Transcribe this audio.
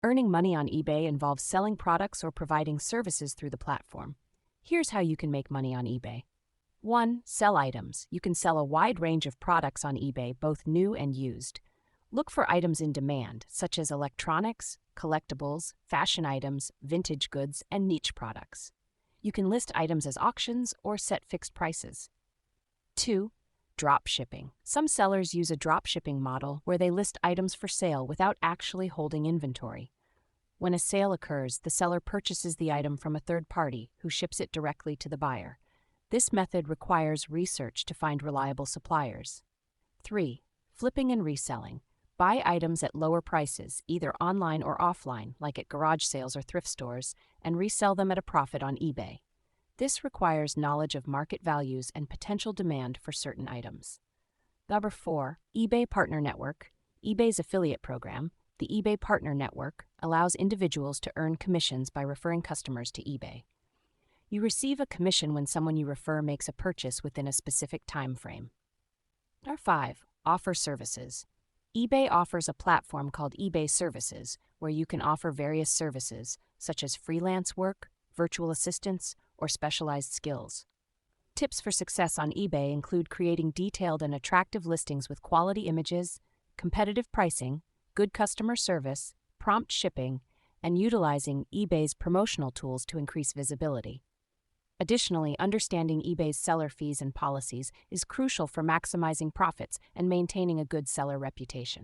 Earning money on eBay involves selling products or providing services through the platform. Here's how you can make money on eBay. 1. Sell items. You can sell a wide range of products on eBay, both new and used. Look for items in demand, such as electronics, collectibles, fashion items, vintage goods, and niche products. You can list items as auctions or set fixed prices. 2. Drop shipping. Some sellers use a drop shipping model where they list items for sale without actually holding inventory. When a sale occurs, the seller purchases the item from a third party who ships it directly to the buyer. This method requires research to find reliable suppliers. 3. Flipping and reselling. Buy items at lower prices, either online or offline, like at garage sales or thrift stores, and resell them at a profit on eBay. This requires knowledge of market values and potential demand for certain items. Number 4. eBay Partner Network. eBay's affiliate program, the eBay Partner Network, allows individuals to earn commissions by referring customers to eBay. You receive a commission when someone you refer makes a purchase within a specific time frame. Number 5. Offer services. eBay offers a platform called eBay Services, where you can offer various services, such as freelance work, virtual assistants, or specialized skills. Tips for success on eBay include creating detailed and attractive listings with quality images, competitive pricing, good customer service, prompt shipping, and utilizing eBay's promotional tools to increase visibility. Additionally, understanding eBay's seller fees and policies is crucial for maximizing profits and maintaining a good seller reputation.